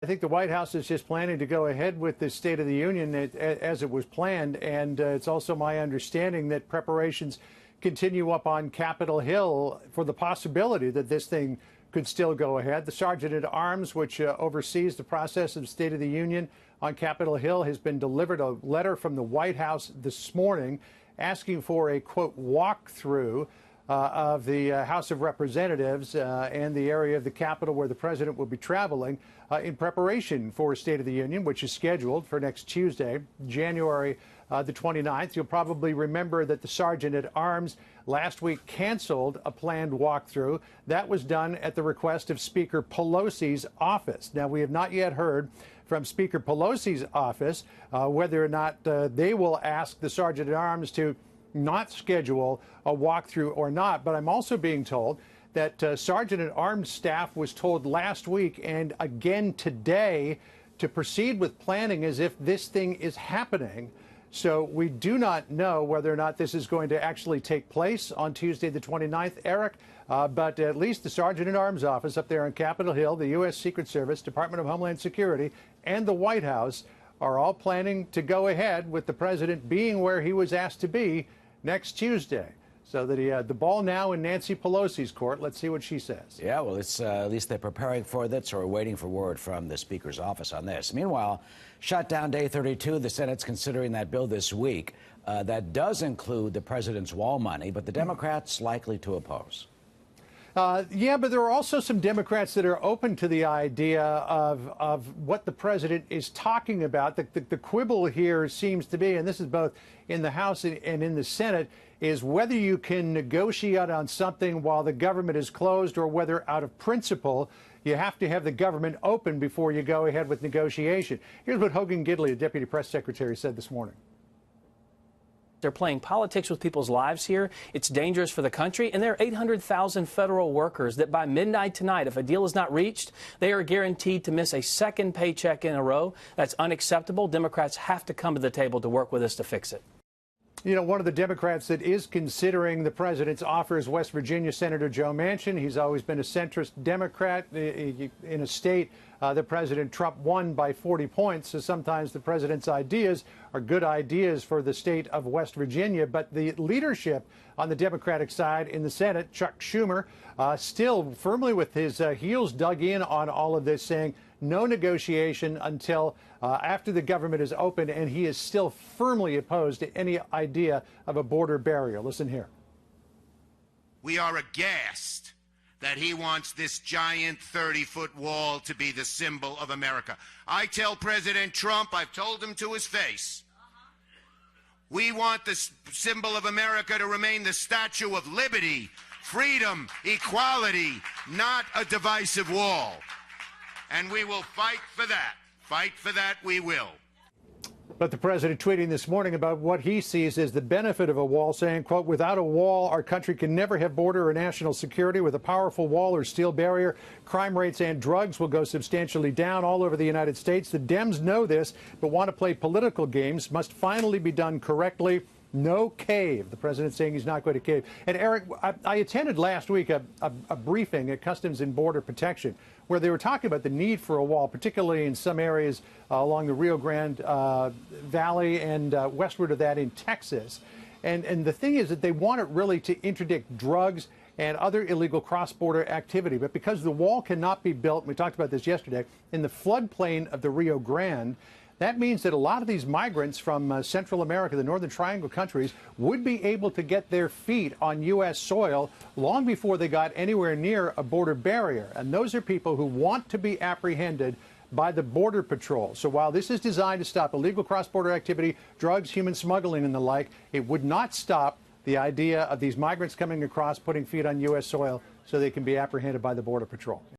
I think the White House is just planning to go ahead with the State of the Union as it was planned. And it's also my understanding that preparations continue up on Capitol Hill for the possibility that this thing could still go ahead. The Sergeant at Arms, which oversees the process of State of the Union on Capitol Hill, has been delivered a letter from the White House this morning asking for a, quote, walkthrough of the House of Representatives and the area of the Capitol where the president will be traveling in preparation for State of the Union, which is scheduled for next Tuesday, January the 29th. You'll probably remember that the Sergeant at Arms last week canceled a planned walkthrough. That was done at the request of Speaker Pelosi's office. Now, we have not yet heard from Speaker Pelosi's office whether or not they will ask the Sergeant at Arms to not schedule a walkthrough or not. But I'm also being told that Sergeant at Arms staff was told last week and again today to proceed with planning as if this thing is happening. So we do not know whether or not this is going to actually take place on Tuesday the 29th, Eric, but at least the Sergeant at Arms office up there on Capitol Hill, the U.S. Secret Service, Department of Homeland Security, and the White House are all planning to go ahead with the president being where he was asked to be next Tuesday. So that the ball now in Nancy Pelosi's court. Let's see what she says. Yeah, well, it's at least they're preparing for that, so we're waiting for word from the Speaker's office on this. Meanwhile, shutdown day 32, the Senate's considering that bill this week. That does include the president's wall money, but the Democrats likely to oppose. Yeah, but there are also some Democrats that are open to the idea of what the president is talking about. The quibble here seems to be, and this is both in the House and in the Senate, is whether you can negotiate on something while the government is closed or whether out of principle you have to have the government open before you go ahead with negotiation. Here's what Hogan Gidley, the Deputy Press Secretary, said this morning. They're playing politics with people's lives here. It's dangerous for the country. And there are 800,000 federal workers that by midnight tonight, if a deal is not reached, they are guaranteed to miss a second paycheck in a row. That's unacceptable. Democrats have to come to the table to work with us to fix it. You know, one of the Democrats that is considering the president's offer is West Virginia Senator Joe Manchin. He's always been a centrist Democrat in a state that President Trump won by 40 points. So sometimes the president's ideas are good ideas for the state of West Virginia. But the leadership on the Democratic side in the Senate, Chuck Schumer, still firmly with his heels dug in on all of this, saying no negotiation until after the government is open, and he is still firmly opposed to any idea of a border barrier. Listen here. We are aghast that he wants this giant 30-foot wall to be the symbol of America. I tell President Trump, I've told him to his face, we want the symbol of America to remain the Statue of Liberty, freedom, equality, not a divisive wall. And we will fight for that. Fight for that, we will. But the president tweeting this morning about what he sees as the benefit of a wall, saying, quote, without a wall, our country can never have border or national security. With a powerful wall or steel barrier, crime rates and drugs will go substantially down all over the United States. The Dems know this, but want to play political games. Must finally be done correctly. No cave. The president saying he's not going to cave. And Eric, I attended last week a briefing at Customs and Border Protection where they were talking about the need for a wall, particularly in some areas along the Rio Grande Valley and westward of that in Texas. And the thing is that they want it really to interdict drugs and other illegal cross-border activity. But because the wall cannot be built, and we talked about this yesterday, in the floodplain of the Rio Grande, that means that a lot of these migrants from Central America, the Northern Triangle countries, would be able to get their feet on U.S. soil long before they got anywhere near a border barrier. And those are people who want to be apprehended by the Border Patrol. So while this is designed to stop illegal cross-border activity, drugs, human smuggling and the like, it would not stop the idea of these migrants coming across, putting feet on U.S. soil so they can be apprehended by the Border Patrol.